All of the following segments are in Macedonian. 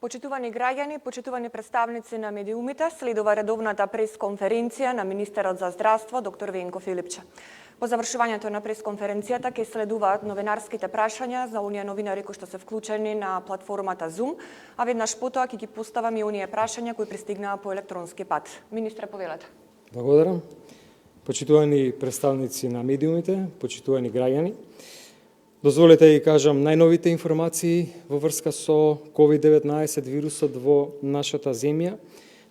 Почитувани граѓани, почитувани представници на медиумите, следува редовната пресконференција на министерот за здравство доктор Венко Филипче. По завршувањето на пресконференцијата ќе следуваат новинарските прашања за оние новинари кои што се вклучени на платформата Zoom, а веднаш потоа ќе ги поставам и оние прашања кои пристигнаа по електронски пат. Министре, повелете. Благодарам. Почитувани представници на медиумите, почитувани граѓани, дозволете да кажам најновите информации во врска со COVID-19 вирусот во нашата земја,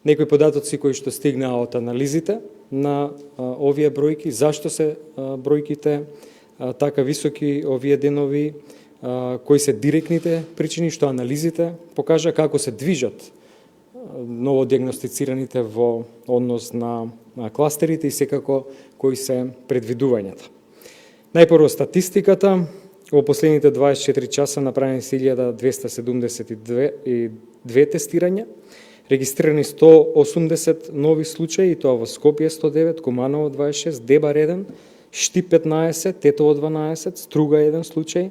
некои податоци кои што стигнаа од анализите на овие бројки, зашто се бројките така високи овие денови, кои се директните причини, што анализите покажа како се движат новодиагностицираните во однос на кластерите и секако кои се предвидувањата. Најпрво статистиката. Во последните 24 часа направени 1272 тестирања, регистрирани 180 нови случаи, и тоа во Скопје 109, Куманово 26, Дебар 1, Штип 15, Тетово 12, Струга 1 случај,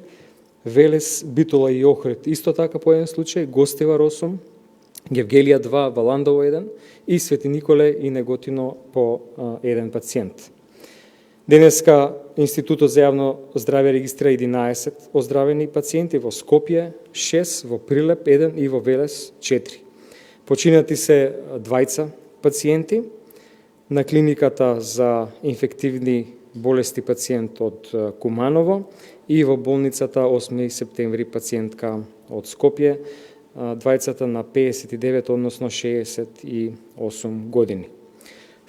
Велес, Битола и Охрид исто така по 1 случај, Гостивар 8, Гевгелија 2, Валандово 1 и Свети Николе и Неготино по 1 пациент. Денеска Институтот за јавно здравје регистрира 11 оздравени пациенти во Скопје, 6 во Прилеп, 1 и во Велес 4. Починати се двајца пациенти на клиниката за инфективни болести пациент од Куманово и во болницата 8 септември пациентка од Скопје, двајцата на 59, односно 68 години.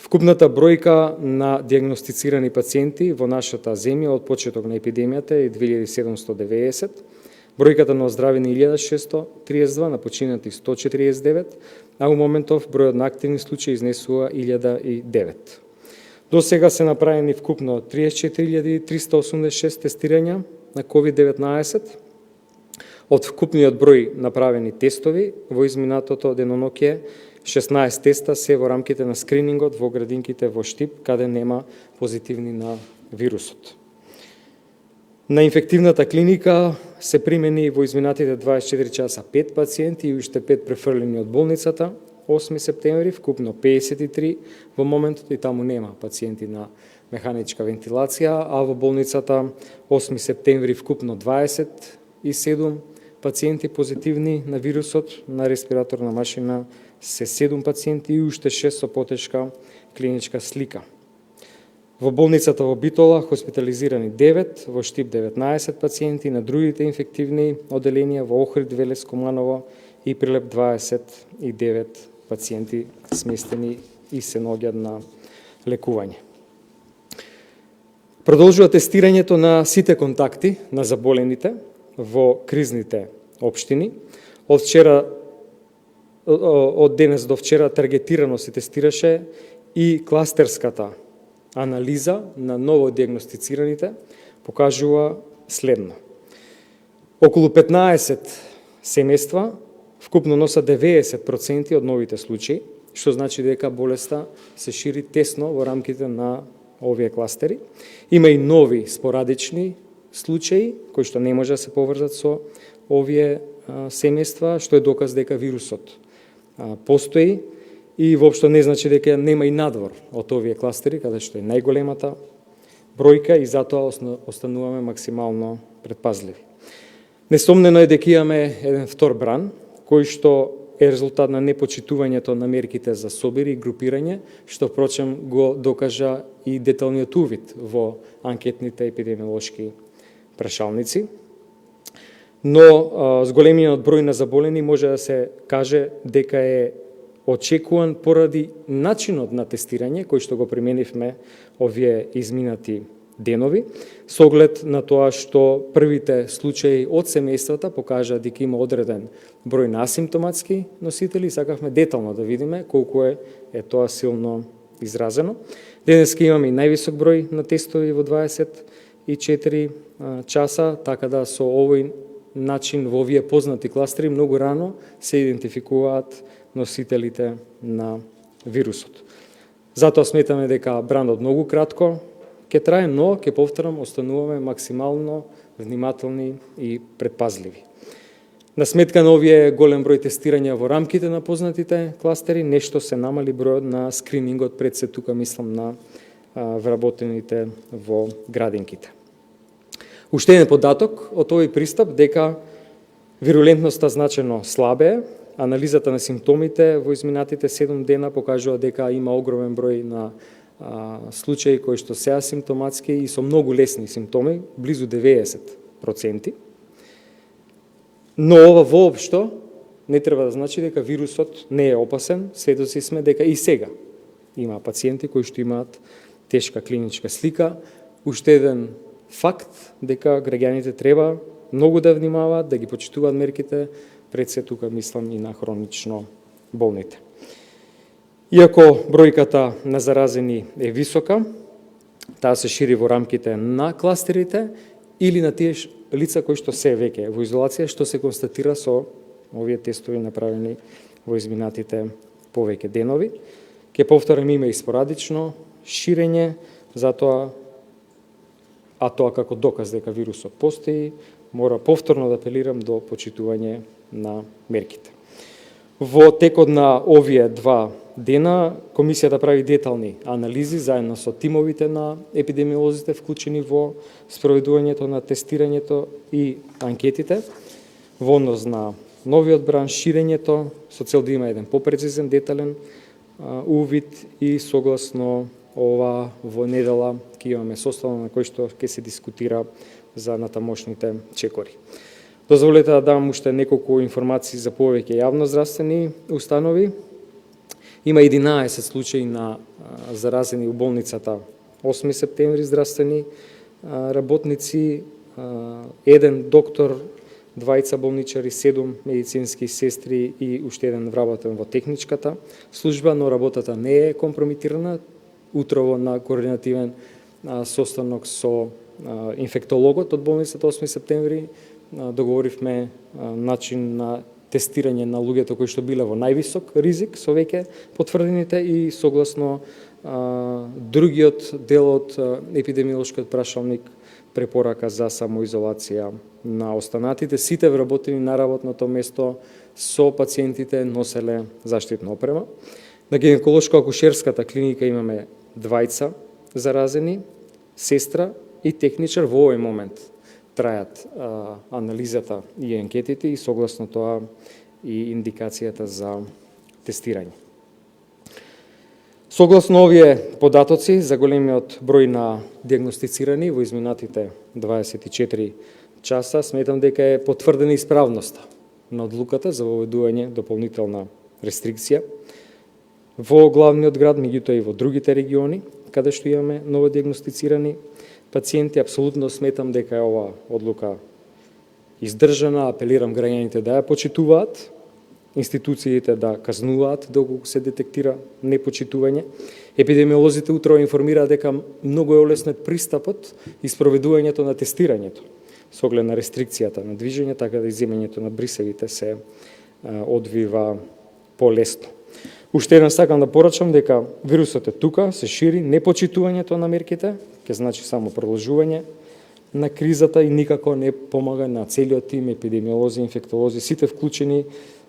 Вкупната бројка на диагностицирани пациенти во нашата земја од почеток на епидемијата е 2790, бројката на оздравени 1632, на починати 149, а у моментов бројот на активни случаи изнесува 1009. До сега се направени вкупно 34.386 тестирања на COVID-19. Од вкупниот број направени тестови во изминатото деноноќе 16 теста се во рамките на скринингот во градинките во Штип, каде нема позитивни на вирусот. На инфективната клиника се примени во изминатите 24 часа 5 пациенти и уште 5 префрлени од болницата 8 септември, вкупно 53 во моментот, и таму нема пациенти на механичка вентилација, а во болницата 8 септември вкупно 27 пациенти позитивни на вирусот, на респираторна машина се 7 пациенти и уште 6 со потешка клиничка слика. Во болницата во Битола хоспитализирани 9, во Штип 19 пациенти, на другите инфективни оделенија во Охрид, Велес, Куманово и Прилеп 29 пациенти сместени и се наоѓаат на лекување. Продолжува тестирањето на сите контакти на заболените во кризните општини. Од денес до вчера таргетирано се тестираше и кластерската анализа на ново диагностицираните покажува следно. Околу 15 семејства вкупно носат 90% од новите случаи, што значи дека болеста се шири тесно во рамките на овие кластери. Има и нови спорадични случаи кои што не може да се поврзат со овие семејства, што е доказ дека вирусот постои и воопшто не значи дека нема и надвор од овие кластери, каде што е најголемата бројка, и затоа остануваме максимално предпазливи. Несомнено е дека имаме еден втор бран, кој што е резултат на непочитувањето на мерките за собир и групирање, што впрочем го докажа и деталниот увид во анкетните епидемиолошки прашалници. Но зголемиот број на заболени може да се каже дека е очекуван поради начинот на тестирање кој што го применивме овие изминати денови, со оглед на тоа што првите случаи од семејствата покажа дека има одреден број на асимптоматски носители. Сакавме детално да видиме колку е тоа силно изразено. Денеска имаме и највисок број на тестови во 24 часа, така да со овој начин во овие познати кластери многу рано се идентификуваат носителите на вирусот. Затоа сметаме дека бранот многу кратко ќе трае, но ќе повторам, остануваме максимално внимателни и предпазливи. На сметка на овие голем број тестирања во рамките на познатите кластери, нешто се намали бројот на скринингот, пред се тука мислам на вработените во градинките. Уште еден податок од овој пристап дека вирулентноста значено слабее. Анализата на симптомите во изминатите 7 дена покажува дека има огромен број на случаи кои што се асимптоматски и со многу лесни симптоми, близу 90%. Но ова воопшто не треба да значи дека вирусот не е опасен. Сведоци сме дека и сега има пациенти кои што имаат тешка клиничка слика. Уште еден факт дека граѓаните треба многу да внимаваат, да ги почитуваат мерките, пред се тука мислам и на хронично болните. Иако бројката на заразени е висока, таа се шири во рамките на кластерите или на тие лица кои што се веќе во изолација, што се констатира со овие тестови направени во изминатите повеќе денови. Ке повторам, има и спорадично ширење, затоа, а тоа како доказ дека вирусот постои, мора повторно да апелирам до почитување на мерките. Во текот на овие 2 дена, комисијата прави детални анализи заедно со тимовите на епидемиолозите вклучени во спроведувањето на тестирањето и анкетите, во однос на новиот бран, ширењето, со цел да има еден попрецизен, детален увид и согласно ова во недела ќе имаме составот на кој што ќе се дискутира за натамошните чекори. Дозволете да дам уште неколку информации за повеќе јавноздравствени установи. Има 11 случаи на заразени у болницата 8 септември здравствени работници, еден доктор, 2 болничари, 7 медицински сестри и уште еден вработен во техничката служба, но работата не е компрометирана. Утрово на координативен состанок со инфектологот од болницата 8 септември договоривме начин на тестирање на луѓето кои што биле во највисок ризик со веќе потврдените и согласно другиот дел од епидемиолошкиот прашалник препорака за самоизолација на останатите. Сите вработени на работното место со пациентите носеле заштитна опрема. На гинеколошко-акушерската клиника имаме 2 заразени, сестра и техничар. Во овој момент трајат анализата и анкетите и согласно тоа и индикацијата за тестирање. Согласно овие податоци за големиот број на диагностицирани во изминатите 24 часа, сметам дека е потврдена исправноста на одлуката за воведување дополнителна рестрикција во главниот град, меѓутоа и во другите региони, каде што имаме новодиагностицирани пациенти. Апсолутно сметам дека е ова одлука издржана, апелирам граѓаните да ја почитуваат, институциите да казнуваат доколку се детектира непочитување. Епидемиолозите утро информираат дека многу е олеснет пристапот и спроведувањето на тестирањето со оглед на рестрикцијата на движење, така да иземањето на брисевите се одвива полесно. Уште еден сакам да порачам дека вирусот е тука, се шири, непочитувањето на мерките ќе значи само продолжување на кризата и никако не помага на целиот тим епидемиолози, инфектолози, сите вклучени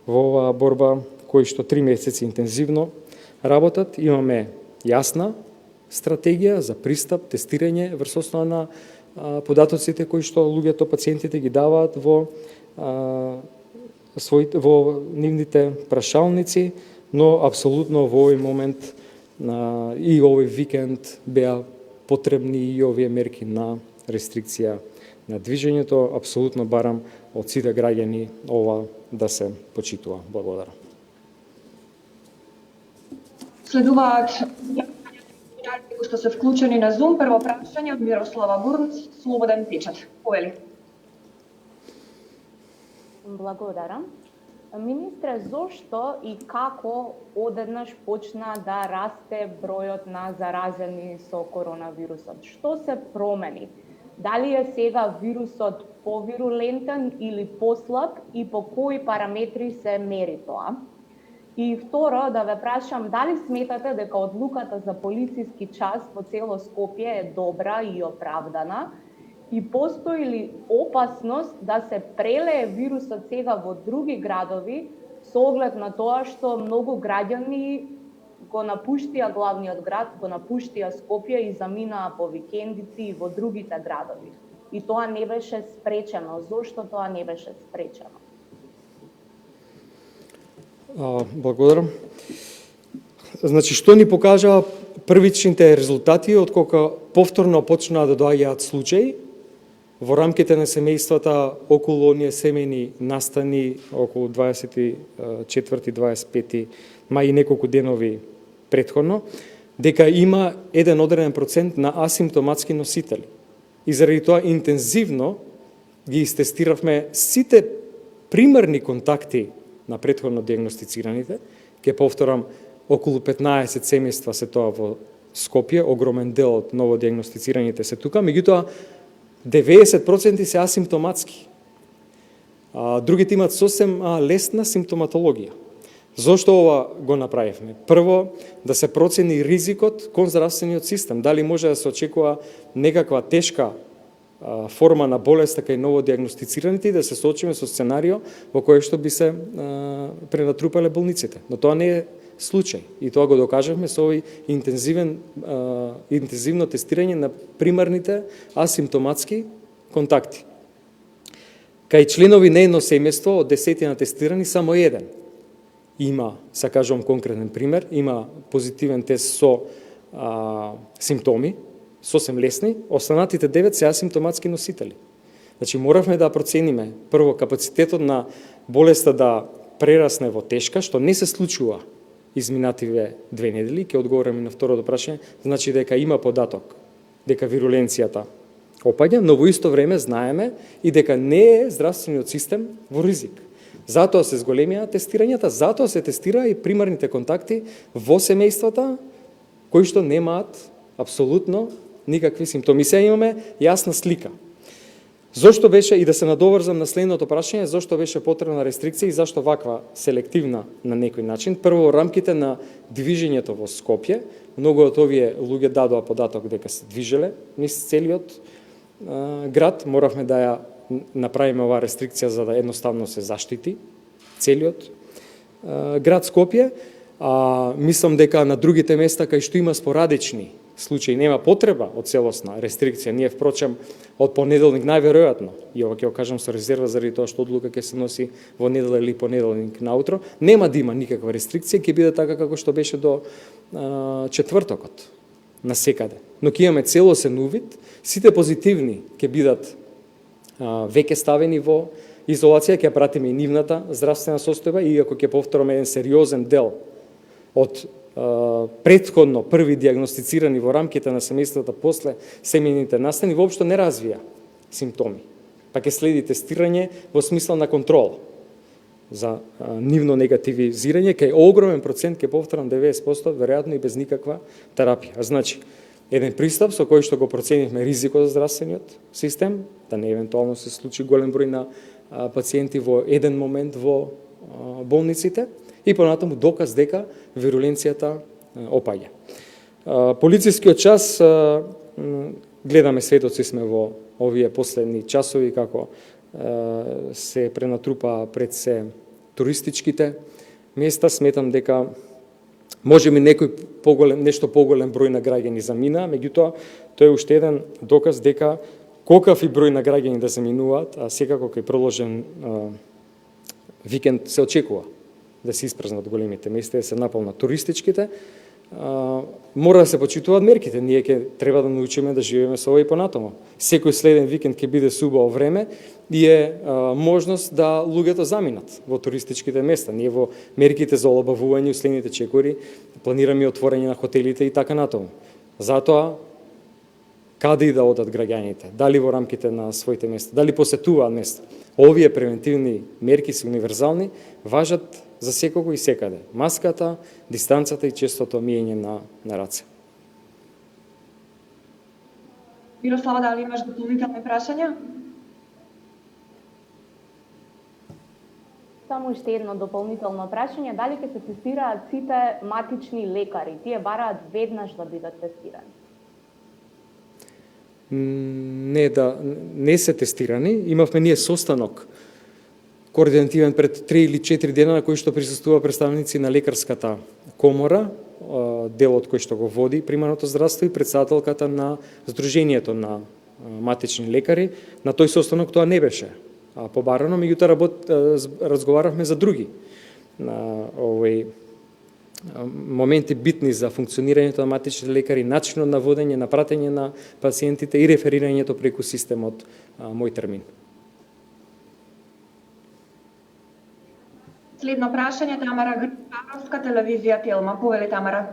во оваа борба, кои што 3 месеци интензивно работат. Имаме јасна стратегија за пристап, тестирање врз основа на податоците кои што луѓето, пациентите ги даваат во нивните прашалници, но апсолутно во овој момент и овој викенд беа потребни и овие мерки на рестрикција на движењето. Апсолутно барам од сите граѓани ова да се почитува. Благодарам. Следуваат кои што се вклучени на Zoom. Прво прашање од Мирослава Бурнц, Слободен печат. Повели. Благодарам. Министре, зошто и како одеднаш почна да расте бројот на заразени со коронавирусот? Што се промени? Дали е сега вирусот повирулентен или послаб и по кои параметри се мери тоа? И второ, да ве прашам, дали сметате дека одлуката за полициски час во цело Скопје е добра и оправдана? И постои ли опасност да се прелее вирусот сега во други градови со оглед на тоа што многу граѓани го напуштија главниот град, го напуштија Скопје и заминаа по викендици и во другите градови. И тоа не беше спречено. Зошто тоа не беше спречено? Благодарам. Значи, што ни покажа првичните резултати од кога повторно почнаа да доаѓаат случаи во рамките на семејствата околу оние семејни настани околу 24-25 мај и неколку денови претходно, дека има еден одреден процент на асимптоматски носители. И заради тоа интензивно ги истестиравме сите примерни контакти на претходно диагностицираните. Ке повторам, околу 15 семејства се тоа во Скопје, огромен дел од новодиагностицираните се тука, меѓутоа 90% се асимптоматски. Другите имаат сосем лесна симптоматологија. Зошто ова го направивме? Прво, да се процени ризикот кон здравствениот систем. Дали може да се очекува некаква тешка форма на болест кај новодиагностицираните и да се соочиме со сценарио во кое што би се пренатрупале болниците. Но тоа не е случај. И тоа го докажавме со овој интензивно тестирање на примарните асимптоматски контакти. Кај членови на едно семејство од 10 тестирани само еден има, се кажувам конкретен пример, има позитивен тест со симптоми, сосем лесни, останатите 9 се асимптоматски носители. Значи, моравме да процениме прво капацитетот на болеста да прерасне во тешка, што не се случува изминативе 2 недели, ќе одговорам и на второто прашање, значи дека има податок, дека вируленцијата опаѓа, но во исто време знаеме и дека не е здравствениот систем во ризик. Затоа се зголемија тестирањата, затоа се тестира и примарните контакти во семејствата кои што немаат апсолутно никакви симптоми. Сега имаме јасна слика. Зошто беше, и да се надоврзам на следното прашање, зошто беше потребна рестрикција и зашто ваква селективна на некој начин? Прво, рамките на движењето во Скопје, многу од овие луѓе дадоа податок дека се движеле низ целиот град, моравме да ја направиме оваа рестрикција за да едноставно се заштити целиот град Скопје. Мислам дека на другите места кај што има спорадични случаи нема потреба од целосна рестрикција. Ние впрочем од понеделник најверојатно, и ова ќе го кажам со резерва заради тоа што одлука ќе се носи во недела или понеделник наутро, нема да има никаква рестрикција, ќе биде така како што беше до четвртокот на секаде. Но ќе имаме целосен увид, сите позитивни ќе бидат веќе ставени во изолација, ќе пратиме и нивната здравствена состојба, иако ќе повтораме еден сериозен дел од претходно први диагностицирани во рамките на семејствата после семејните настани, воопшто не развија симптоми. Па ќе следи тестирање во смисла на контрола за нивно негативизирање, кај огромен процент, ќе повторам 90%, веројатно и без никаква терапија. Значи, еден пристап со кој што го проценивме ризикот за здравствениот систем, да не евентуално се случи голем број на пациенти во еден момент во болниците, и понатаму доказ дека вируленцијата опаѓа. Полицискиот час, гледаме светоци сме во овие последни часови како се пренатрупа пред се туристичките места. Сметам дека можеби некој нешто поголем број на граѓани замина, меѓутоа тоа е уште еден доказ дека колкав и број на граѓани да заминуваат, а секако кај продолжен викенд се очекува да се испразнат големите места, да се наполнат туристичките, мора да се почитуваат мерките. Ние ќе треба да научиме да живееме со ова и понатаму. Секој следен викенд ќе биде субаво време и е можност да луѓето заминат во туристичките места. Ние во мерките за олабавување следните чекори планираме отворање на хотелите и така натаму. Затоа каде и да одат граѓаните, дали во рамките на своите места, дали посетуваат места. Овие превентивни мерки се универзални, важат за секого и секаде. Маската, дистанцата и честото миење на раце. Мирослава, дали имаш дополнителни прашања? Само уште едно дополнително прашање, дали ќе се тестираат сите матични лекари? Тие бараат веднаш да бидат тестирани. не се тестирани. Имавме ние состанок координативен пред 3 или 4 дена на кој што присуствува представници на лекарската комора, делот кој што го води примарното здравство и председателката на Сдруженијето на матични лекари. На тој состанок тоа не беше побарано, меѓутоа разговаравме за други моменти битни за функционирањето на матични лекари, начинот на водење, на пратење на пациентите и реферирањето преку системот Мој термин. Следно прашање, Тамара Грбаровска, телевизија Телма. Повели, Тамара.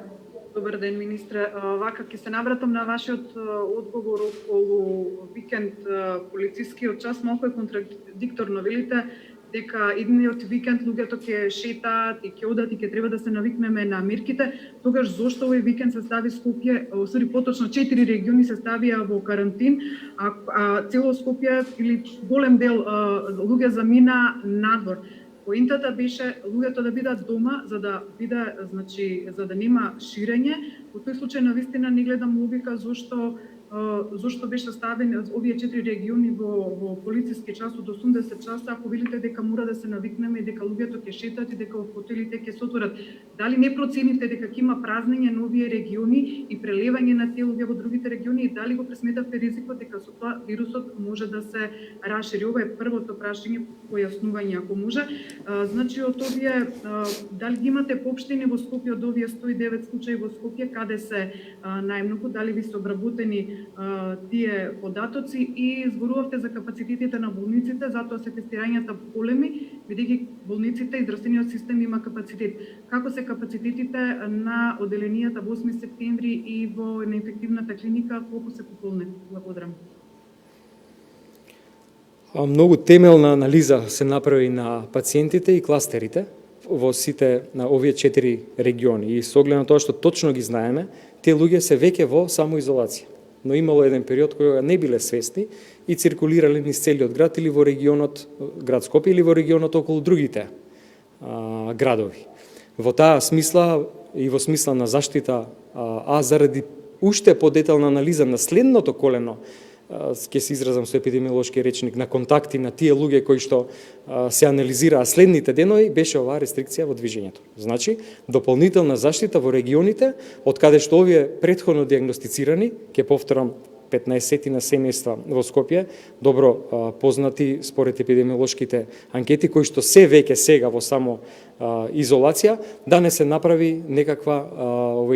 Добар ден, министре. Вака ќе се навратам на вашиот одговор околу викенд полицискиот час. Малку е контрадикторно. Велите дека идниот викенд луѓето ќе шетаат и ќе одат и ќе треба да се навикнеме на мерките. Тогаш зошто овој викенд се стави Скопје, поточно 4 региони се ставија во карантин, а цело Скопје или голем дел луѓе замина надвор. Поинтата беше луѓето да бидат дома за да биде, за да нема ширење. Во тој случај навистина не гледам логика зошто беше ставен овие 4 региони во полициски час од 80 часа, ако велите дека мора да се навикнеме и дека луѓето ќе шетат и дека хотелите ќе се отворат. Дали не проценивте дека ќе има празнење на овие региони и прелевање на тие луѓе во другите региони и дали го пресметавте ризикот дека со тоа вирусот може да се расшири? Ова е првото прашање, појаснување ако може. Од овие, дали ги имате поопштени во Скопје од овие 109 случаи во Скопје, каде се најмногу, дали ви се обработени тие податоци и зборувавте за капацитетите на болниците, затоа се тестирањата големи, бидејќи болниците и здравствениот систем има капацитет. Како се капацитетите на оделенијата во 8 септември и во неинфективната клиника, колку се пополнени? Благодарам. Многу темелна анализа се направи на пациентите и кластерите во сите на овие 4 региони и со оглед на тоа што точно ги знаеме, тие луѓе се веќе во самоизолација. Но имало еден период кога не биле свесни и циркулирале низ целиот град или во регионот, град Скопје или во регионот околу другите градови. Во таа смисла и во смисла на заштита, заради уште подетална анализа на следното колено, ќе се изразам со епидемиолошки речник, на контакти на тие луѓе кои што се анализираа следните денови, беше оваа рестрикција во движењето. Значи, дополнителна заштита во регионите, од каде што овие претходно диагностицирани, ќе повторам, 15 на семејства во Скопје, добро познати според епидемиолошките анкети, кои што се веќе сега во само изолација, да не се направи некаква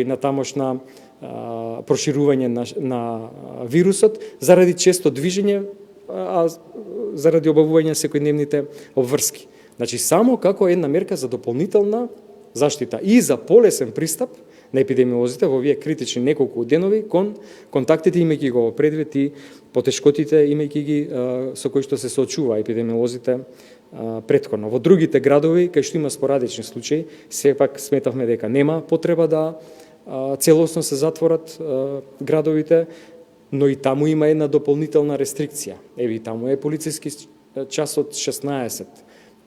натамошна проширување на вирусот заради често движење, заради обавување секојдневните обврски. Значи, само како една мерка за дополнителна заштита и за полесен пристап на епидемиолозите во овие критични неколку денови кон контактите, имајќи го предвид и потешкотите, имајќи ги со кои што се соочува епидемиолозите претходно. Во другите градови, кај што има спорадични случаи, сепак сметавме дека нема потреба да целосно се затворат градовите, но и таму има една дополнителна рестрикција. Еви таму е полициски час од 16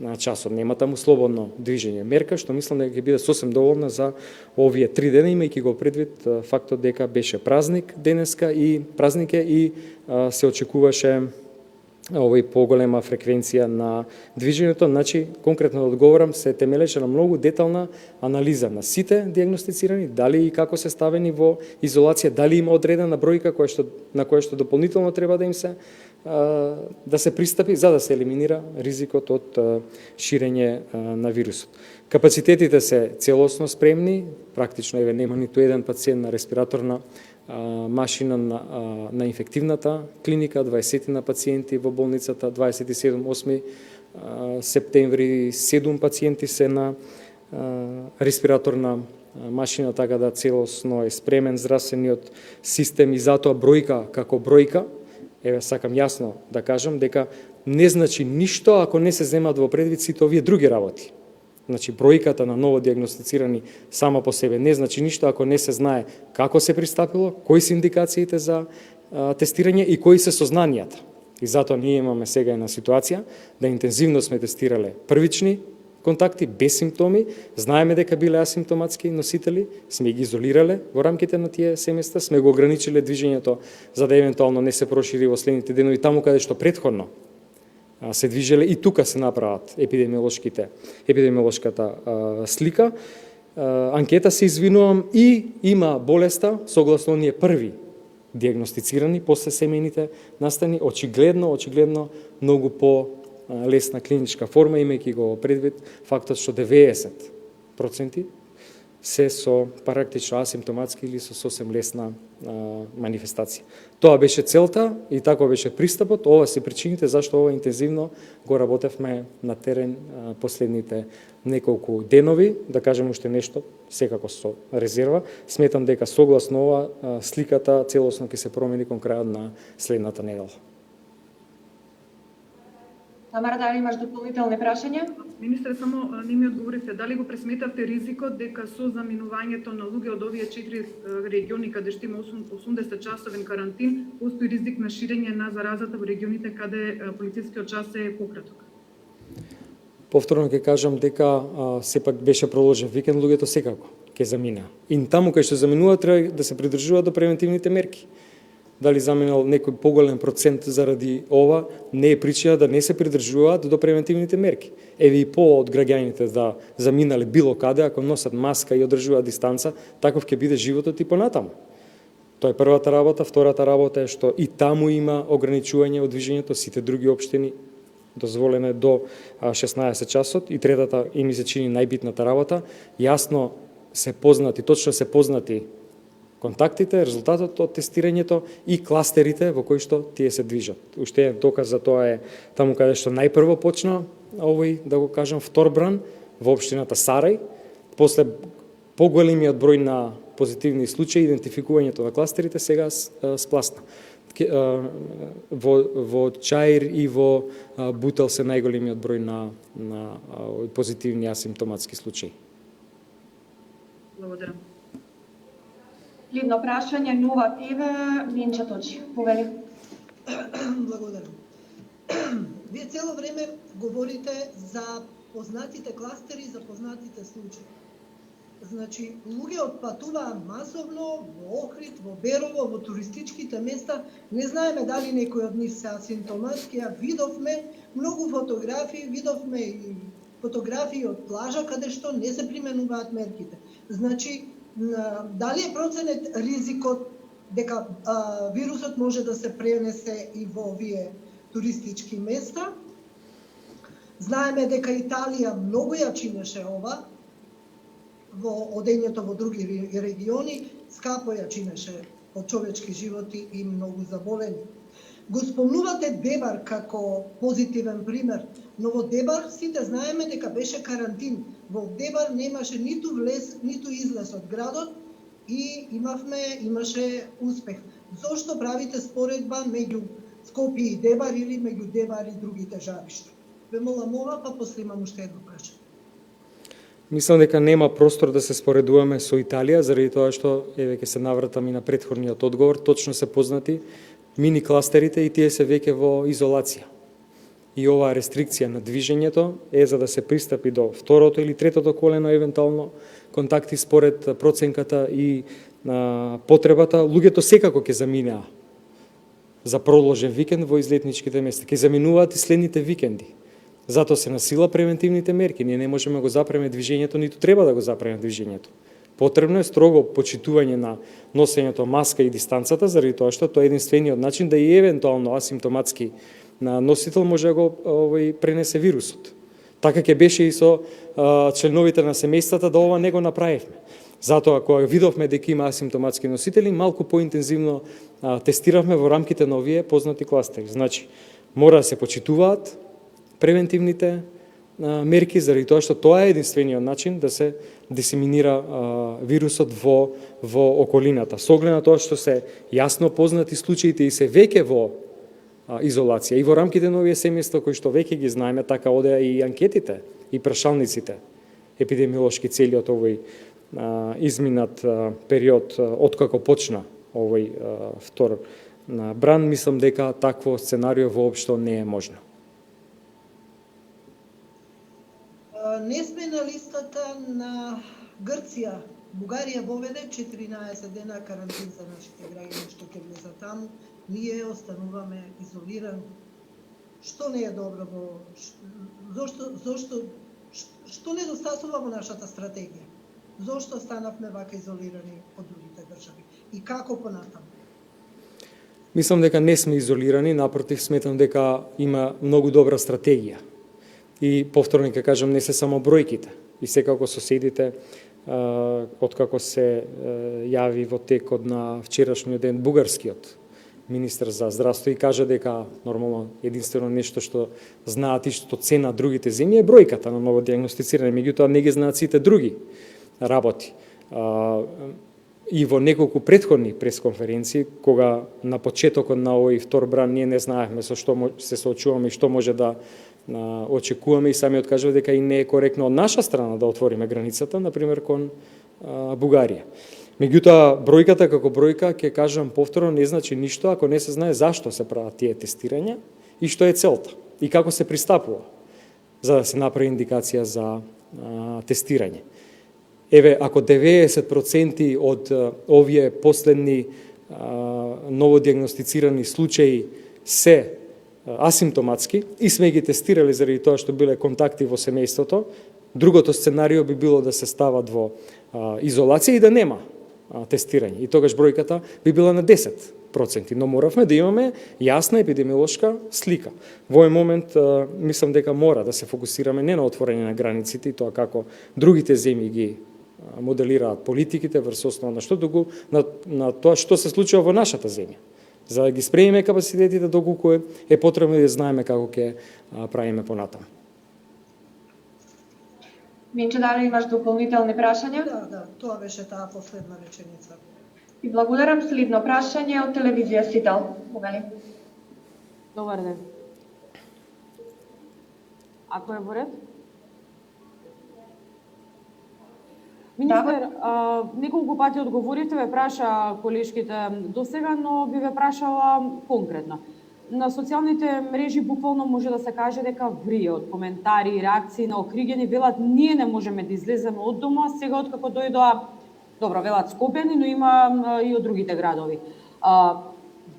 на часот, нема таму слободно движење. Мерка што мислам дека ќе биде сосем доволна за овие 3 дена, имајќи го предвид фактот дека беше празник денеска и празник и се очекуваше поголема фреквенција на движењето. Значи, конкретно да одговорам, се темелеше на многу детална анализа на сите диагностицирани, дали и како се ставени во изолација, дали има одредена бројка на која што дополнително треба да им се да се пристапи за да се елиминира ризикот од ширење на вирусот. Капацитетите се целосно спремни, практично нема ниту еден пациент на респираторна машина на инфективната клиника, 20 на пациенти во болницата, 27 8 септември, 7 пациенти се на респираторна машина, така да целосно е спремен здравствениот систем и затоа бројка како бројка, сакам јасно да кажам дека не значи ништо ако не се земат во предвид сите овие други работи. Значи, бројката на ново диагностицирани сама по себе не значи ништо ако не се знае како се пристапило, кои се индикациите за тестирање и кои се сознанијата. И затоа ние имаме сега една ситуација да интензивно сме тестирале првични контакти без симптоми, знаеме дека биле асимптоматски носители, сме ги изолирале во рамките на тие семејства, сме го ограничиле движењето за да евентуално не се прошири во следните денови таму каде што претходно се движеле и тука се направат епидемиолошката слика. Анкета се извинувам и има болеста согласно оние први диагностицирани после семејните настани, очигледно многу по лесна клиничка форма, имајќи го предвид фактот што 90% се со практично асимптоматски или со сосем лесна манифестација. Тоа беше целта и тако беше пристапот. Ова се причините зашто ова интензивно го работевме на терен последните неколку денови. Да кажем уште нешто, секако со резерва. Сметам дека согласно ова сликата целосно ќе се промени кон крајот на следната недела. Тамара, дали имаш дополнителни прашања? Министре, само не ми одговорите, дали го пресметавте ризикот дека со заминувањето на луѓе од овие 4 региони каде што има 80-часовен карантин, постои ризик на ширење на заразата во регионите каде полицискиот час е пократок? Повторно ќе кажам дека сепак беше проложен викенд, луѓето секако ќе заминаа. И таму кај што заминуваат треба да се придржуваат до превентивните мерки. Дали заминал некој поголем процент заради ова, не е причина да не се придржуваат до превентивните мерки. Еве и по од граѓаните да заминале било каде, ако носат маска и одржуваат дистанца, таков ќе биде животот и понатаму. Тоа е првата работа. Втората работа е што и таму има ограничување од движењето, сите други општини дозволено е до 16 часот. И третата, и ми се чини најбитната работа, јасно се познати, точно се познати контактите, резултатот од тестирањето и кластерите во кои што тие се движат. Уште еден доказ за тоа е таму каде што најпрво почна овој, да го кажам, втор бран во општината Сарај, после поголемиот број на позитивни случаи, идентификувањето на кластерите сега спласна. Во Чаир и во Бутел се најголемиот број на позитивни асимптоматски случаи. Благодарам. Следно прашање, нова ТВ, Минча Точи. Повели. Благодарам. Вие цело време говорите за познатите кластери, за познатите случаи. Значи, луѓе отпатуваа масовно во Охрид, во Берово, во туристичките места. Не знаеме дали некој од нив се асимптоматски, а видовме многу фотографии, видовме и фотографии од плажа каде што не се применуваат мерките. Значи, дали е проценет ризикот дека вирусот може да се пренесе и во овие туристички места? Знаеме дека Италија многу ја чинеше ова, во одењето во други региони, скапо ја чинеше од човечки животи и многу заболени. Го спомнувате Дебар како позитивен пример, но во Дебар сите знаеме дека беше карантин. Во Дебар немаше ниту влез, ниту излез од градот и имаше успех. Зошто правите споредба меѓу Скопје и Дебар или меѓу Дебар и другите жаришта? Ве молам ова, па после имам уште едно прашање. Мислам дека нема простор да се споредуваме со Италија, заради тоа што еве ќе се навратам и на претходниот одговор, точно се познати мини кластерите и тие се веќе во изолација. И оваа рестрикција на движењето е за да се пристапи до второто или третото колено, евентуално контакти според проценката и потребата. Луѓето секако ќе заминаа за проложен викенд во излетничките места. Ќе заминуваат и следните викенди. Затоа се насила превентивните мерки. Ние не можеме да го запреме движењето, ниту треба да го запреме движењето. Потребно е строго почитување на носењето маска и дистанцата, заради тоа што тоа е единствениот начин да и евентуално асимптоматски носител може да го пренесе вирусот. Така ќе беше и со членовите на семејствата да ова не го направивме. Затоа кога видовме дека има асимптоматски носители, малку поинтензивно тестиравме во рамките на овие познати кластери. Значи, мора да се почитуваат превентивните мерки, заради тоа што тоа е единствениот начин да се дисеминира вирусот во околината. Со оглед на тоа што се јасно познати случаите и се веќе во изолација и во рамките на овие семејства кои што веќе ги знаеме, така одеа и анкетите и прашалниците епидемиолошки целиот овој изминат период откако почна овој втор бран, мислам дека такво сценарио воопшто не е можно. Не сме на листата на Грција. Бугарија воведе 14 дена карантин за нашите граѓани што ќе влезат таму. Ние остануваме изолирани. Што не е добро што недостасува во нашата стратегија? Зошто станавме вака изолирани од другите држави? И како понатаму? Мислам дека не сме изолирани, напротив, сметам дека има многу добра стратегија. И повторно ќе кажам, не се само бројките. И секако соседите, откако се јави во текот на вчерашниот ден бугарскиот министер за здравство и кажа дека нормално единствено нешто што знаат и што ценат другите земји е бројката на ново диагностицирање, меѓутоа не ги знаат сите други работи. И во неколку претходни пресконференции, кога на почетокот на овој втор бран ние не знаевме со што се соочуваме и што може да очекуваме, и самиот кажува дека и не е коректно од наша страна да отвориме границата, например кон Бугарија. Меѓутоа, бројката како бројка, ќе кажам повторно, не значи ништо ако не се знае зашто се прават тие тестирања и што е целта и како се пристапува за да се направи индикација за тестирање. Еве, ако 90% од овие последни новодиагностицирани случаи се асимптоматски и сме ги тестирали заради тоа што биле контакти во семејството, другото сценарио би било да се стават во изолација и да нема тестирање. И тогаш бројката би била на 10%, но моравме да имаме јасна епидемиолошка слика. Во овој момент мислам дека мора да се фокусираме не на отворање на границите и тоа како другите земји ги моделираат политиките врз основа на што, туку на тоа што се случува во нашата земја. За да ги спремиме капацитетите доколку е потребно да знаеме како ќе правиме понатаму. Минче, дали имаш дополнителни прашања? Да, тоа беше таа последна реченица. И благодарам. Следно прашање од телевизија Сител. Могали? Добар ден. Ако е во ред? Министер, неколку пати одговорите, ве праша колешките досега, но би ве прашала конкретно. На социјалните мрежи буквално може да се каже дека врие од коментари и реакции на окригени, велат ние не можеме да излеземе од дома, сега откако дојдоа, добро, велат Скопјани, но има и од другите градови.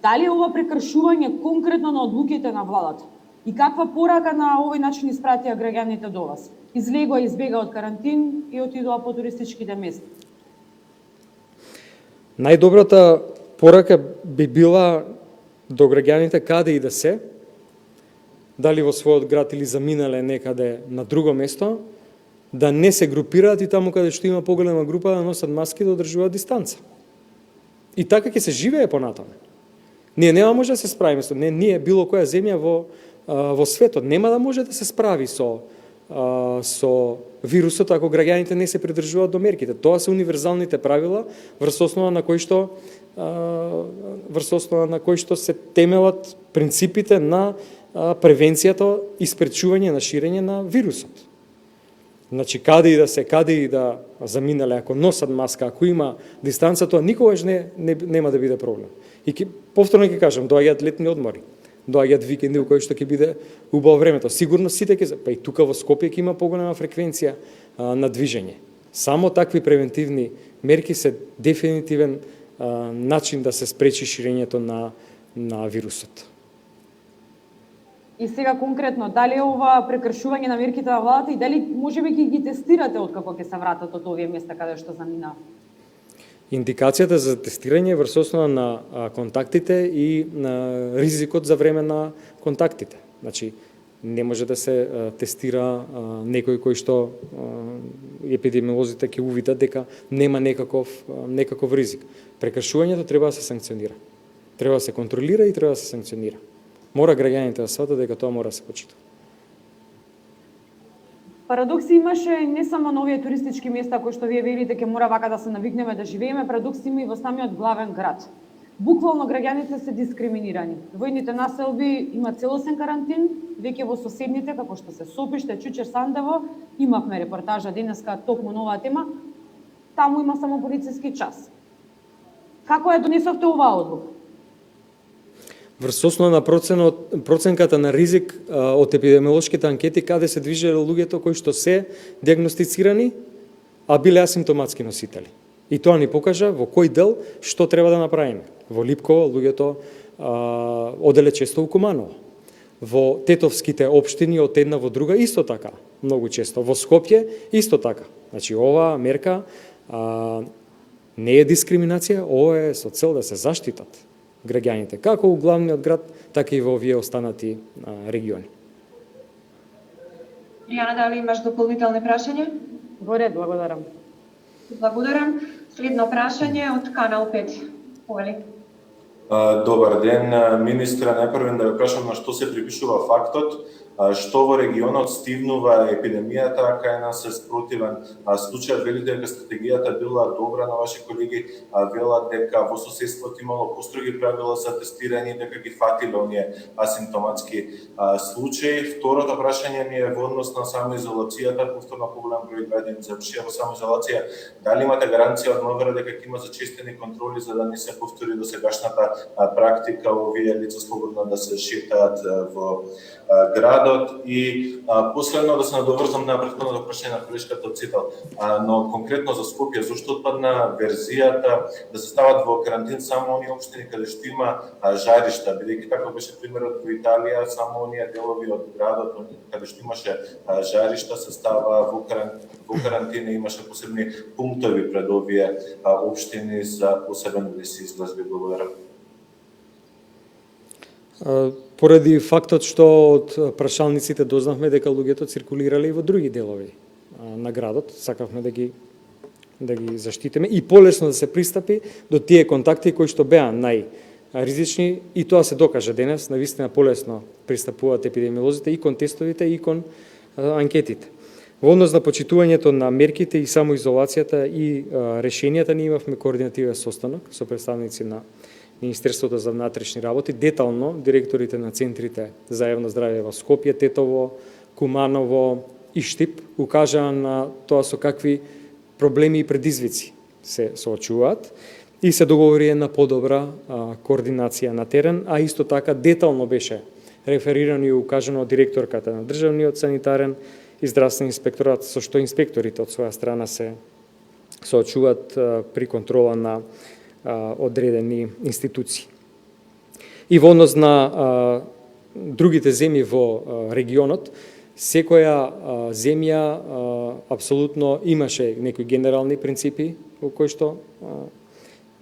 Дали е ова прекршување конкретно на одлуките на владата? И каква порака на овој начин испратија граѓаните до вас? Излегоа, избега од карантин и отидоа по туристичките места. Најдобрата порака би била до граѓаните каде и да се, дали во својот град или заминале некаде на друго место, да не се групираат и таму каде што има поголема група да носат маски, да одржуваат дистанца. И така ќе се живее понатаму. Ние нема може да се справиме со ние било која земја во светот нема да може да се справи со вирусот ако граѓаните не се придржуваат до мерките. Тоа се универзалните правила врз основа на кои што се темелат принципите на превенцијата и спречување на ширење на вирусот. Значи, каде и да заминале, ако носат маска, ако има дистанца, тоа никогаш нема да биде проблем. И повторно ќе кажам, доаѓаат летни одмори, доаѓаат викенди во кои што ќе биде убаво времето. Сигурно сите па и тука во Скопје ќе има поголема фреквенција на движење. Само такви превентивни мерки се дефинитивен начин да се спречи ширењето на вирусот. И сега конкретно, дали е ова прекршување на мерките на владата и дали можеби ги тестирате откако ќе се вратат од овие места каде што замина? Индикацијата за тестирање е врз основа на контактите и на ризикот за време на контактите. Значи, не може да се тестира некој кој што епидемиолозите ќе увидат дека нема некаков ризик. Прекршувањето треба да се санкционира. Треба да се контролира и треба да се санкционира. Мора граѓаните да сватат дека тоа мора да се почита. Парадокси имаше не само на овие туристички места кои што вие велите ќе мора вака да се навикнеме да живееме, парадокси има и во самиот главен град. Буквално граѓаните се дискриминирани. Во едните населби има целосен карантин, веќе во соседните како што се Сопиште, Чучер, Сандево, имавме репортажа денеска токму на оваа тема, таму има само полициски час. Како ја донесовте оваа одлука? врз основа на проценката на ризик од епидемиолошките анкети каде се движеле луѓето кои што се диагностицирани, а биле асимптоматски носители. И тоа ни покажа во кој дел што треба да направиме. Во Липково луѓето оделе често у Куманово. Во тетовските општини од една во друга исто така, многу често. Во Скопје исто така. Значи оваа мерка не е дискриминација, ова е со цел да се заштитат граѓаните, како у главниот град, така и во овие останати региони. Јана, дали имаш дополнителни прашања? Во ред, благодарам. Благодарам. Следно прашање од Канал 5. Повели. Добар ден, министре. Најпрво да ве прашам на што се припишува фактот што во регионот стигнува епидемијата, кај нас е спротивен случај. Велите дека стратегијата била добра, на ваши колеги велат дека во соседството имало построги правила за тестирање, дека ги фатиле оние асимптоматски случаи. Второто прашање ми е во однос на самоизолацијата, повторно поголем број граѓани завршија во самоизолација. Дали имате гаранција од МВР дека ќе има зачестени контроли за да не се повтори досегашната практика овие лица слободно да се шетаат во градот? И последно да се надоврзам на претходното прашање на колешката од Цител, но конкретно за Скопје, зошто отпадна верзијата да се стават во карантин само оние општини каде што има жаришта, бидејќи така беше примерот во Италија, само оние делови од градот каде што имаше жаришта се става во карантина, имаше посебни пунктови пред овие општини за посебен риск излазби. Благодарам. Поради фактот што од прашалниците дознавме дека луѓето циркулирале и во други делови на градот, сакавме да ги заштитиме и полесно да се пристапи до тие контакти кои што беа најризични, и тоа се докаже денес, навистина полесно пристапуваат епидемиолозите и кон тестовите и кон анкетите. Во однос на почитувањето на мерките и самоизолацијата и решенијата, ние имавме координативен состанок со представници на Министерството за внатрешни работи, детално директорите на центрите за јавно здравје во Скопје, Тетово, Куманово и Штип укажаа на тоа со какви проблеми и предизвици се соочуваат и се договори на подобра координација на терен, а исто така детално беше реферирано и укажано од директорката на Државниот санитарен и здравствен инспекторат, со што инспекторите од своја страна се соочуваат при контрола на одредени институции. И во однос на другите земји во регионот, секоја земја апсолутно имаше некои генерални принципи во кои што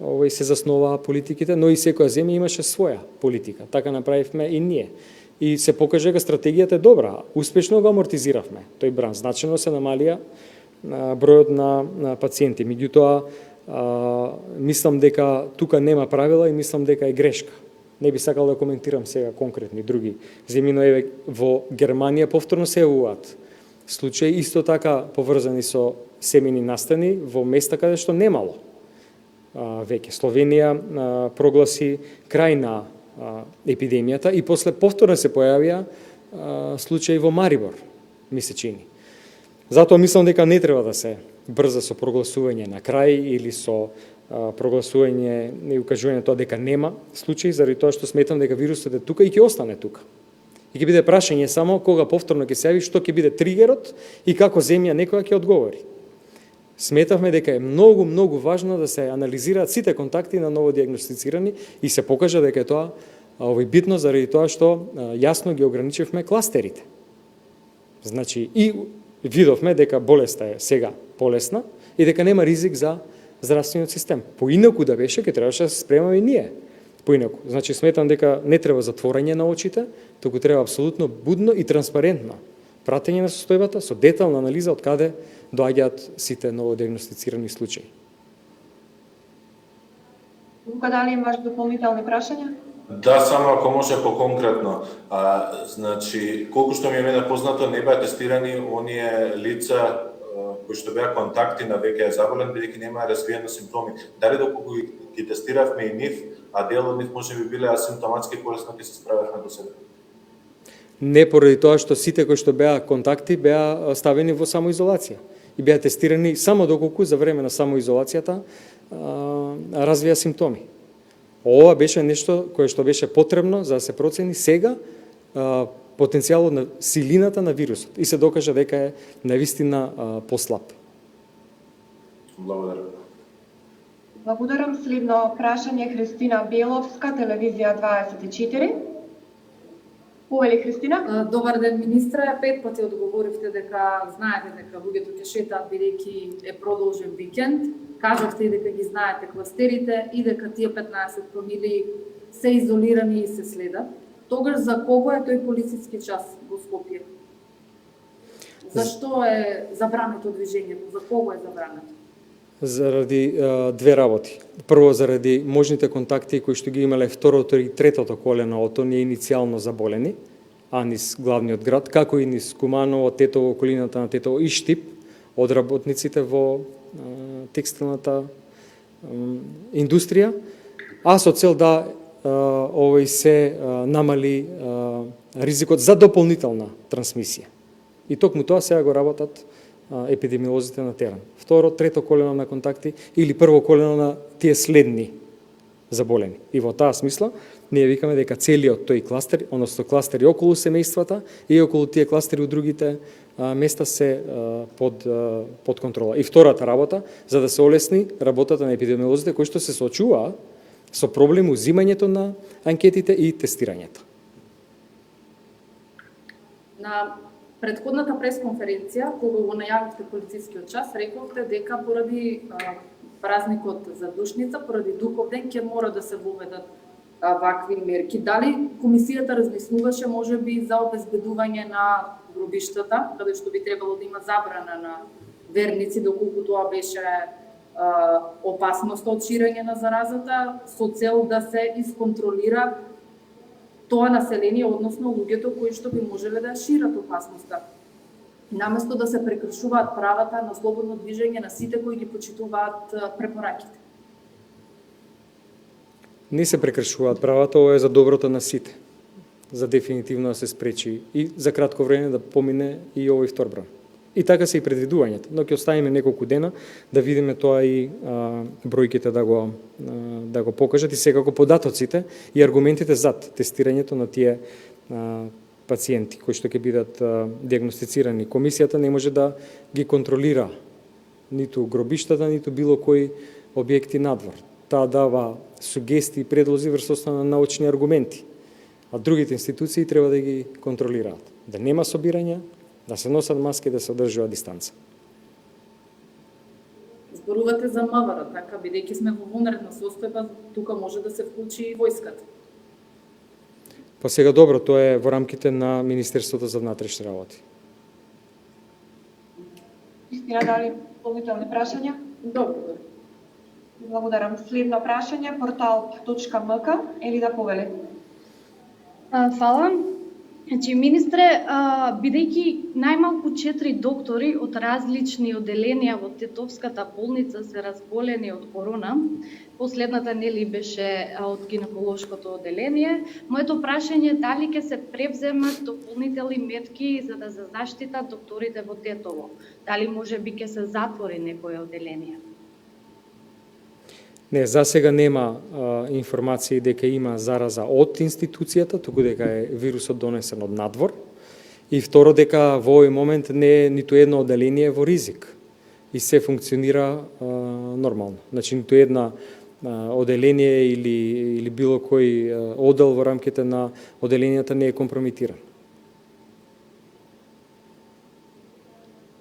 се засноваа политиките, но и секоја земја имаше своја политика. Така направивме и ние. И се покаже дека стратегијата е добра. Успешно го амортизиравме тој бран. Значено се намалија бројот на пациенти. Меѓутоа, мислам дека тука нема правила и мислам дека е грешка. Не би сакал да коментирам сега конкретни други земји, но еве во Германија повторно се јавуваат случаи исто така поврзани со семени настани во места каде што немало веќе. Словенија прогласи крај на епидемијата и после повторно се појавија случаи во Марибор, ми се чини. Затоа мислам дека не треба да се брза со прогласување на крај или со прогласување и укажување тоа дека нема случаи, заради тоа што сметам дека вирусот е тука и ќе остане тука. И ќе биде прашање само кога повторно ќе се јави, што ќе биде тригерот и како земја некоја ќе одговори. Сметавме дека е многу важно да се анализираат сите контакти на новодиагностицирани и се покажа дека е тоа битно заради тоа што јасно ги ограничивме кластерите. Значи и видовме дека болеста е сега полесна и дека нема ризик за здравствениот систем. Поинаку да беше, ќе требаше да се спремаме и ние. Поинаку. Значи сметам дека не треба затворање на очите, туку треба апсолутно будно и транспарентно пратење на состојбата со детална анализа од каде доаѓаат сите новодиагностицирани случаи. Лука, дали имаш дополнителни прашања? Да, само ако може по-конкретно. Значи, колку што ми е мене познато, не беа тестирани оние лица кои што беа контакти на веќе заболен, бидејќи немаа развиени симптоми. Дали доколку ги тестиравме и нив, а дел од нив може би биле асимптоматски, полесно ќе се справевме до сега? Не, поради тоа што сите кои што беа контакти беа ставени во самоизолација и беа тестирани само доколку за време на самоизолацијата развија симптоми. Ова беше нешто кое што беше потребно за да се процени сега потенцијалот на силината на вирусот и се докажа дека е навистина послаб. Благодарам. Благодарам. Следно прашање Христина Беловска, телевизија 24. Повели Христина. Добар ден, министре. 5 пати одговоривте дека знаете дека луѓето ќе шетаат бидејќи е продолжен викенд. Кажавте и дека ги знаете кластерите и дека тие 15 промили се изолирани и се следат. Тогаш за кого е тој полициски час во Скопје? Зашто е забрането движењето? За кого е забрането? Заради две работи. Прво, заради можните контакти кои што ги имале второто и третото колено од оние иницијално заболени, а низ главниот град, како и низ Куманово, Тетово, околината на Тетово и Штип, од работниците во текстилната индустрија, а со цел да овој се намали ризикот за дополнителна трансмисија. И токму тоа сега го работат епидемиолозите на терен. Второ, трето колено на контакти или прво колено на тие следни заболени. И во таа смисла, ние викаме дека целиот тој кластер, односно кластери околу семејствата и околу тие кластери у другите места се под контрола. И втората работа, за да се олесни работата на епидемиолозите кои што се соочуваат со проблем узимањето на анкетите и тестирањето. На предходната пресконференција, кога го најавивте полицискиот час, рековте дека поради празникот за Душница, поради Духовден, ќе мора да се воведат вакви мерки. Дали комисијата размислуваше можеби за обезбедување на гробиштата, каде што би требало да има забрана на верници, доколку тоа беше опасност од ширење на заразата, со цел да се исконтролира тоа население, односно луѓето кои што би можеле да шират опасноста. Наместо да се прекршуваат правата на слободно движење на сите кои ги почитуваат препораките. Не се прекршуваат правата, ова е за доброто на сите. За дефинитивно да се спречи и за кратко време да помине и овој втор број. И така се и предвидувањето, но ќе оставиме неколку дена да видиме тоа и бројките да го покажат и секако податоците и аргументите зад тестирањето на тие пациенти кои што ќе бидат диагностицирани. Комисијата не може да ги контролира ниту гробиштата, ниту било кои објекти надвор. Таа дава сугестии и предлози врз основа на научни аргументи, а другите институции треба да ги контролираат. Да нема собирања, да се носат маски, да се одржува дистанца. Зборувате за МВР, така, бидејќи сме во вонредна состојба, тука може да се вклучи и војската. Па сега добро, тоа е во рамките на Министерството за внатрешни работи. Истина, дали дополнителни прашања? Добро. Благодарам. Следно прашање, портал.мк, Елида Повели. Фала. Значи, министре, бидејќи најмалку 4 доктори од различни одделенија во Тетовската болница се разболени од корона, последната нели беше од гинеколошкото одделение, моето прашање е дали ќе се превземат дополнителни мерки за да заштитат докторите во Тетово? Дали можеби ќе се затвори некој одделение? Не, за сега нема информации дека има зараза од институцијата, туку дека е вирусот донесен од надвор. И второ, дека во овој момент не е ниту едно одделение во ризик и се функционира нормално. Значи, ниту една одделение или било кој оддел во рамките на одделенијата не е компрометиран.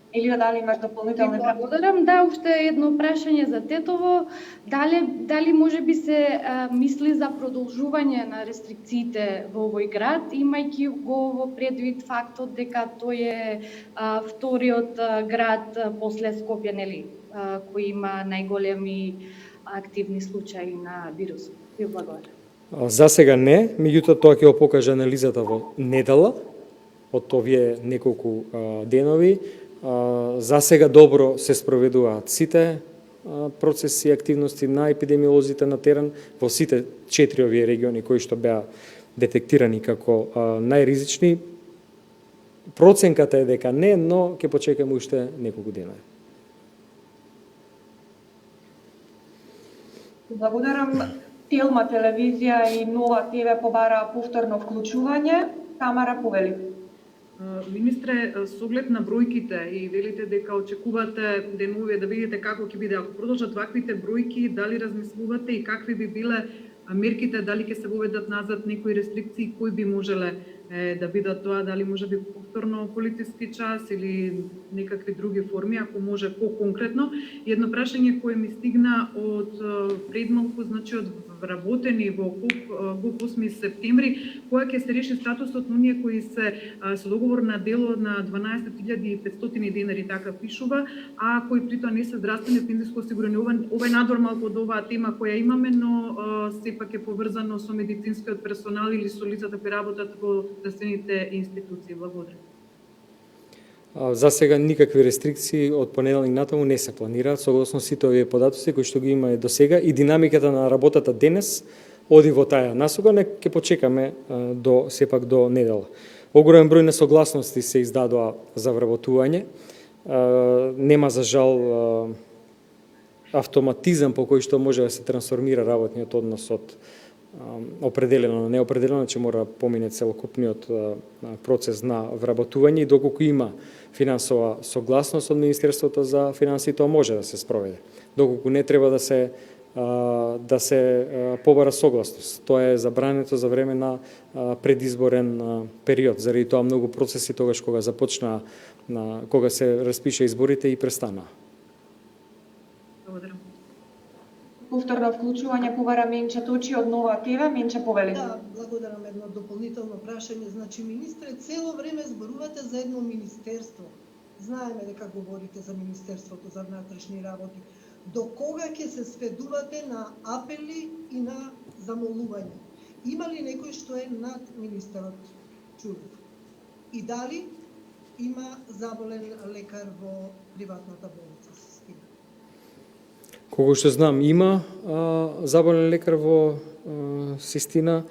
Или дали имаш дополнителни прашања? Благодарам. Да, уште едно прашање за Тетово. Дали може би се мисли за продолжување на рестрикциите во овој град, имајќи го во предвид фактот дека тој е вториот град после Скопје, нели, кој има најголеми активни случаи на вирусот? Ви благодарам. За сега не, меѓутоа тоа ќе го покаже анализата во недела од овие неколку денови. За сега добро се спроведуваат сите процеси и активности на епидемиолозите на терен во сите 4 овие региони кои што беа детектирани како најризични. Проценката е дека не, но ќе почекаме уште неколку дена. Благодарам. Телма телевизија и Нова ТВ побара повторно вклучување. Тамара повели. Министре, со оглед на бројките и велите дека очекувате денови да видите како ќе биде, ако продолжат ваквите бројки, дали размислувате и какви би биле мерките, дали ќе се воведат назад некои рестрикции, кои би можеле да бидат тоа, дали може би повторно полициски час или некакви други форми, ако може по-конкретно. И едно прашање кое ми стигна од пред малку, значи од вработени во ГОП 8 септември, која ќе се реши статусот на оние кои се со договор на дело на 12.500 денари, така пишува, а кои при тоа не се здравствено пензиско осигурување. Ова е надвор малку од оваа тема која имаме, но сепак е поврзано со медицинскиот персонал или со лицата кои работат во здравствените институции. Благодарам. За сега никакви рестрикции од понеделник натаму не се планираат согласно сите овие податоци кои што ги има до сега и динамиката на работата денес оди во таа насока, не ќе почекаме сепак до недела. Огромен број несогласности се издадоа за вработување. Нема за жал автоматизам по кој што може да се трансформира работниот однос од определено на неопределено, че мора да помине целокупниот процес на вработување и доколку има финансова согласност од Министерството за финансии, тоа може да се спроведе. Доколку не треба да се побара согласност. Тоа е забрането за време на предизборен период. Заради тоа многу процеси тогаш кога започна, кога се распиша изборите и престана. Благодарам. Повторно вклучување побара Менча Точи од Нова ТВ. Менча повели. Да, благодарам. Едно дополнително прашање. Значи, министре, цело време зборувате за едно министерство. Знаеме дека говорите за Министерството за внатрешни работи. До кога ќе се сведувате на апели и на замолување? Има ли некој што е над министерот Чуров? И дали има заболен лекар во приватната болница? Колку што знам, има заболен лекар во Систина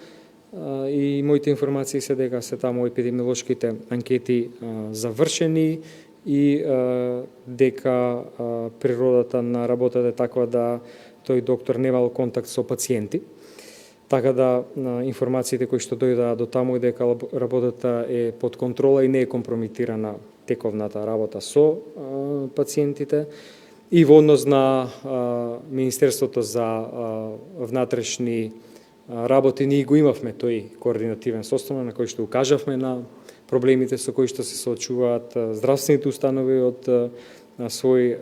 и моите информации се дека се таму епидемиолошките анкети завршени и дека природата на работата е таква да тој доктор немал контакт со пациенти. Така да информациите кои што дојдаа до таму е дека работата е под контрола и не е компрометирана тековната работа со пациентите. И во однос на Министерството за внатрешни работи, ние го имавме тој координативен состав на кој што укажавме на проблемите со кои што се соочуваат здравствените установи од свој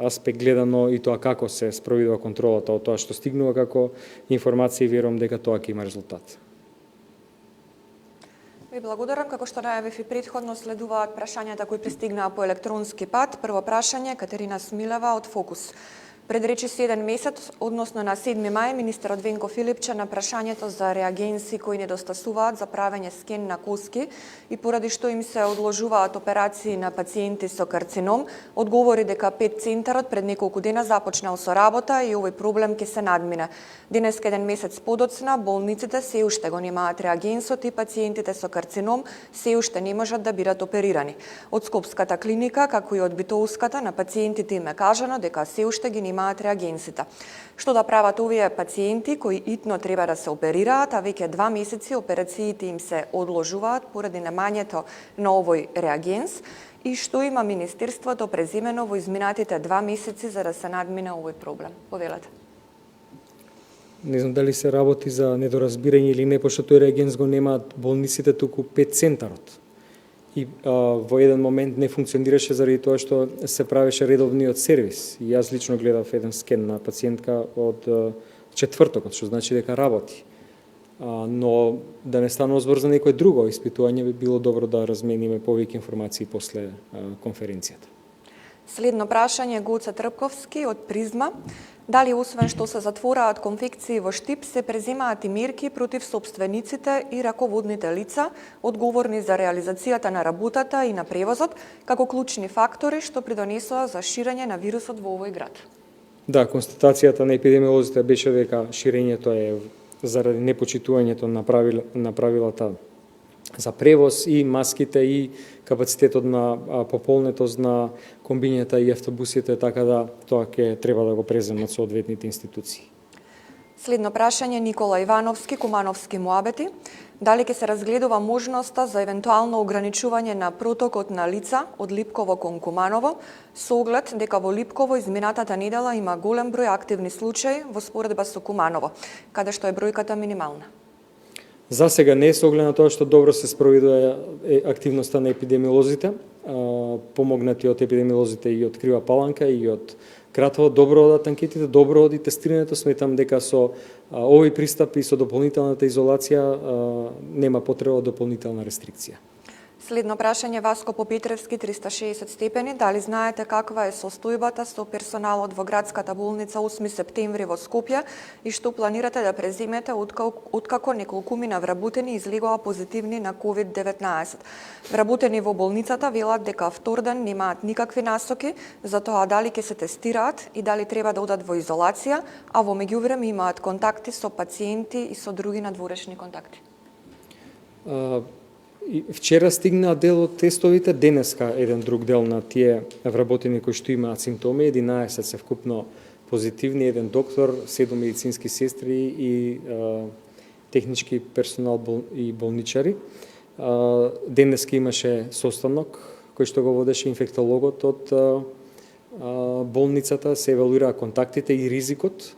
аспект гледано и тоа како се спроведува контролата од тоа што стигнува како информација и верувам дека тоа ќе има резултат. Ви благодарам. Како што најавив и претходно, следуваат прашањата кои пристигнаа по електронски пат. Прво прашање, Катерина Смилева од Фокус. Пред речиси 1 месец, односно на 7 мај, министерот Венко Филипче на прашањето за реагенси кои недостасуваат за правење скен на коски и поради што им се одложуваат операции на пациенти со карцином, одговори дека 5 центарот пред неколку дена започнал со работа и овој проблем ќе се надмине. Денеска 1 месец подоцна, болниците се уште го немаат реагенсот и пациентите со карцином се уште не можат да бидат оперирани. Од Скопската клиника, како и од Битолската, на пациентите им е кажано дека се уште ги немаат реагенсите. Што да прават овие пациенти кои итно треба да се оперираат, а веќе 2 месеци операциите им се одложуваат поради немањето на овој реагенс, и што има Министерството преземено во изминатите 2 месеци за да се надмине овој проблем? Повелете. Не знам дали се работи за недоразбирање или не, пошто тој реагенс го немаат болниците, туку 5 центарот. И во еден момент не функционираше заради тоа што се правеше редовниот сервис. И јас лично гледав еден скен на пациентка од четвртокот, што значи дека работи. Но да не станува збор за некој друго испитување, би било добро да размениме повеќе информации после конференцијата. Следно прашање, Гоце Трпковски од Призма. Дали освен што се затвораат конфекции во Штип, се преземаат и мерки против собствениците и раководните лица, одговорни за реализацијата на работата и на превозот, како клучни фактори што придонесоа за ширење на вирусот во овој град? Да, констатацијата на епидемиолозите беше дека ширењето е заради непочитувањето на правилата за превоз и маските и капацитетот на пополнетост на комбињата и автобусите, така да тоа ќе треба да го преземат соодветните институции. Следно прашање Никола Ивановски, Кумановски муабети. Дали ќе се разгледува можноста за евентуално ограничување на протокот на лица од Липково кон Куманово, со оглед дека во Липково изминатата недела има голем број активни случаи во споредба со Куманово, каде што е бројката минимална? За сега не, со оглед на тоа што добро се спроведува активноста на епидемиолозите, помогнати од епидемиолозите и од Крива Паланка и од Кратово, добро одат анкетите, добро оди тестирањето, сметам дека со овој пристап и со дополнителната изолација нема потреба од дополнителна рестрикција. Следно прашање Васко Попетревски, 360 степени. Дали знаете каква е состојбата со персоналот во градската болница 8 септември во Скопје и што планирате да преземете откако неколкумина вработени излегоа позитивни на COVID-19? Вработени во болницата велат дека вторден немаат никакви насоки за тоа дали ќе се тестираат и дали треба да одат во изолација, а во меѓувреме имаат контакти со пациенти и со други надворешни контакти. Вчера стигна дел од тестовите, денеска еден друг дел на тие вработени кои што имаат симптоми, 11 се вкупно позитивни, еден доктор, 7 медицински сестри и технички персонал и болничари. Денеска имаше состанок кој што го водеше инфектологот од болницата, се евалуираа контактите и ризикот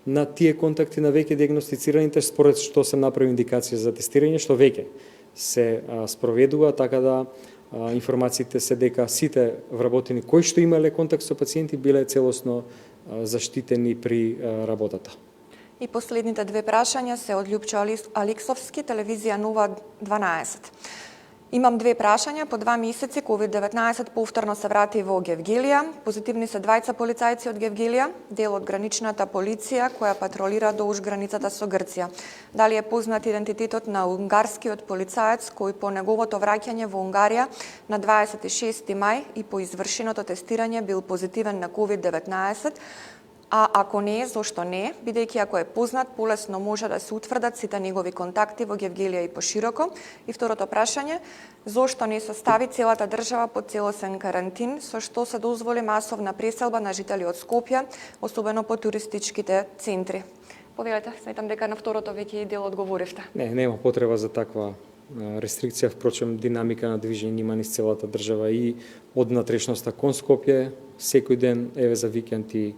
на тие контакти на веќе диагностицираните, според што се направи индикација за тестирање, што веќе се спроведува, така да информациите се дека сите вработени кои што имале контакт со пациенти биле целосно заштитени при работата. И последните две прашања се од Љупчо Алексовски, телевизија Нова 12. Имам две прашања. По 2 месеци COVID-19 повторно се врати во Гевгелија. Позитивни се двајца полицајци од Гевгелија, дел од граничната полиција која патролира долж границата со Грција. Дали е познат идентитетот на унгарскиот полицаец кој по неговото враќање во Унгарија на 26 мај и по извршеното тестирање бил позитивен на COVID-19? А ако не, зошто не, бидејќи ако е познат, полесно може да се утврдат сите негови контакти во Гевгелија и пошироко. И второто прашање, зошто не се стави целата држава под целосен карантин, со што се дозволи масовна преселба на жители од Скопје, особено по туристичките центри? Повелете, сметам дека на второто веќе и дел одговоривте. Не, нема потреба за таква рестрикција, впрочем динамика на движење има низ целата држава и од натрешноста кон Скопје, секој ден, еве за викенд и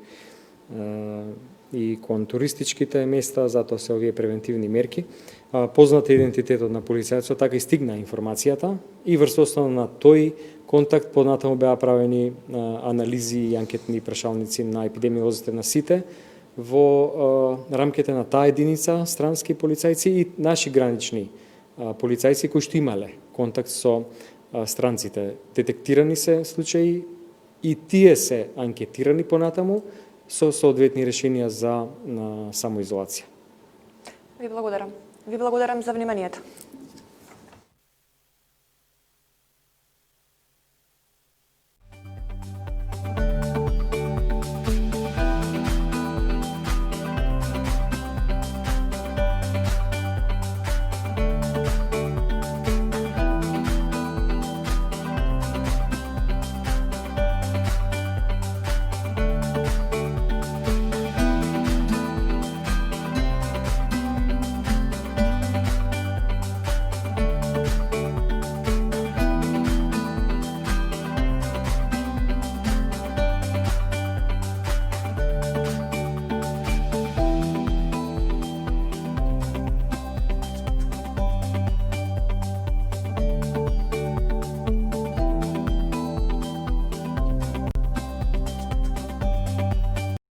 кон туристичките места, затоа се овие превентивни мерки. Познат е идентитетот на полицајецот, така и стигна информацијата и врз основа на тој контакт понатаму беа правени анализи и анкетни прашалници на епидемиолозите на сите во рамките на таа единица странски полицајци и наши гранични полицајци кои што имале контакт со странците. Детектирани се случаи и тие се анкетирани понатаму со соодветни решенија за самоизолација. Ви благодарам. Ви благодарам за вниманието.